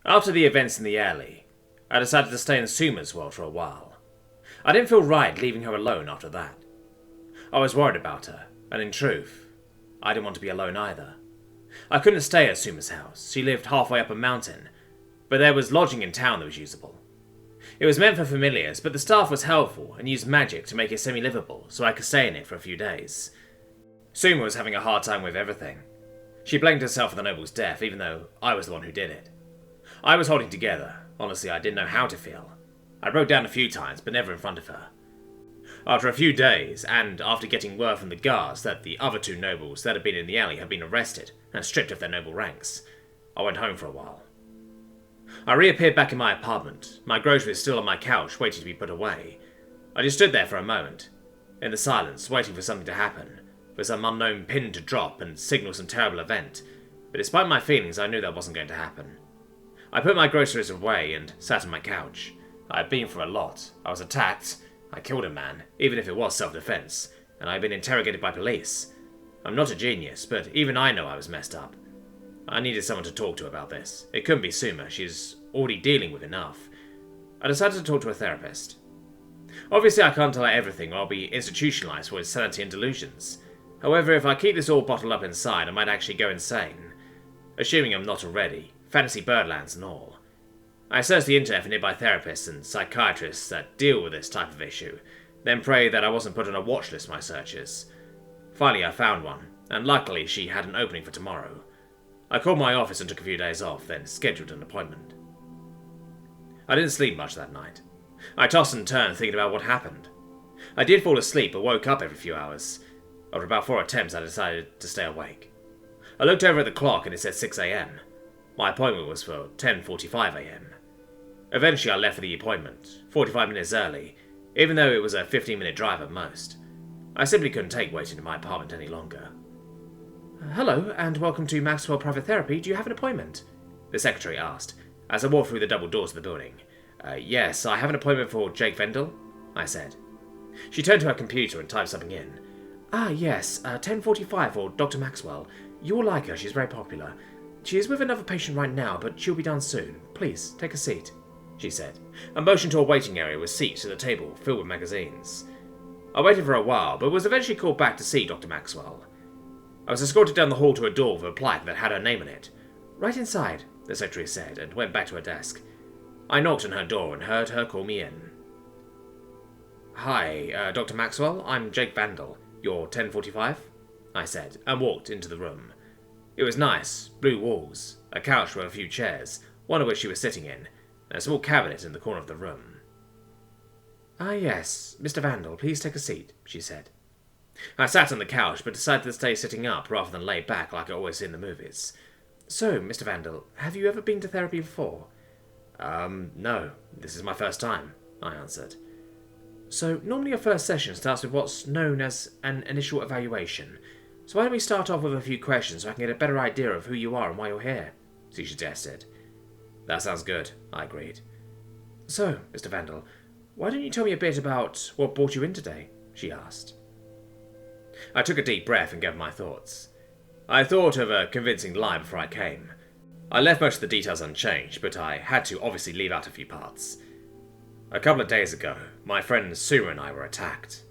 After the events in the alley, I decided to stay in Suma's world for a while. I didn't feel right leaving her alone after that. I was worried about her, and in truth, I didn't want to be alone either. I couldn't stay at Suma's house. She lived halfway up a mountain, but there was lodging in town that was usable. It was meant for familiars, but the staff was helpful and used magic to make it semi-livable so I could stay in it for a few days. Suma was having a hard time with everything. She blamed herself for the noble's death, even though I was the one who did it. I was holding together. Honestly, I didn't know how to feel. I broke down a few times, but never in front of her. After a few days, and after getting word from the guards that the other two nobles that had been in the alley had been arrested and stripped of their noble ranks, I went home for a while. I reappeared back in my apartment, my groceries still on my couch waiting to be put away. I just stood there for a moment, in the silence, waiting for something to happen, for some unknown pin to drop and signal some terrible event, but despite my feelings I knew that wasn't going to happen. I put my groceries away and sat on my couch. I had been through a lot. I was attacked, I killed a man, even if it was self-defense, and I had been interrogated by police. I'm not a genius, but even I know I was messed up. I needed someone to talk to about this. It couldn't be Suma, she's already dealing with enough. I decided to talk to a therapist. Obviously I can't tell her everything or I'll be institutionalized for insanity and delusions. However, if I keep this all bottled up inside, I might actually go insane. Assuming I'm not already. Fantasy Birdlands and all. I searched the internet for nearby therapists and psychiatrists that deal with this type of issue, then prayed that I wasn't put on a watch list of my searches. Finally I found one, and luckily she had an opening for tomorrow. I called my office and took a few days off, then scheduled an appointment. I didn't sleep much that night. I tossed and turned thinking about what happened. I did fall asleep but woke up every few hours. After about 4 attempts I decided to stay awake. I looked over at the clock and it said 6 AM. My appointment was for 10:45 AM. Eventually I left for the appointment, 45 minutes early, even though it was a 15-minute drive at most. I simply couldn't take waiting in my apartment any longer. "Hello, and welcome to Maxwell Private Therapy. Do you have an appointment?" the secretary asked, as I walked through the double doors of the building. Yes, I have an appointment for Jake Vendel," I said. She turned to her computer and typed something in. Yes, 10:45 for Dr. Maxwell. You'll like her, she's very popular. She is with another patient right now, but she'll be done soon. Please, take a seat," she said, and motioned to a waiting area with seats at a table filled with magazines. I waited for a while, but was eventually called back to see Dr. Maxwell. I was escorted down the hall to a door with a plaque that had her name on it. "Right inside," the secretary said, and went back to her desk. I knocked on her door and heard her call me in. "Hi, Dr. Maxwell, I'm Jake Vandal. You're 10:45? I said, and walked into the room. It was nice, blue walls, a couch with a few chairs, one of which she was sitting in, and a small cabinet in the corner of the room. Yes, Mr. Vandal, please take a seat," she said. I sat on the couch, but decided to stay sitting up rather than lay back like I always see in the movies. "So, Mr. Vandal, have you ever been to therapy before?" No, this is my first time," I answered. "So, normally your first session starts with what's known as an initial evaluation. So why don't we start off with a few questions so I can get a better idea of who you are and why you're here," she suggested. "That sounds good," I agreed. "So, Mr. Vandal, why don't you tell me a bit about what brought you in today?" she asked. I took a deep breath and gave my thoughts. I thought of a convincing lie before I came. I left most of the details unchanged, but I had to obviously leave out a few parts. A couple of days ago, my friend Suma and I were attacked.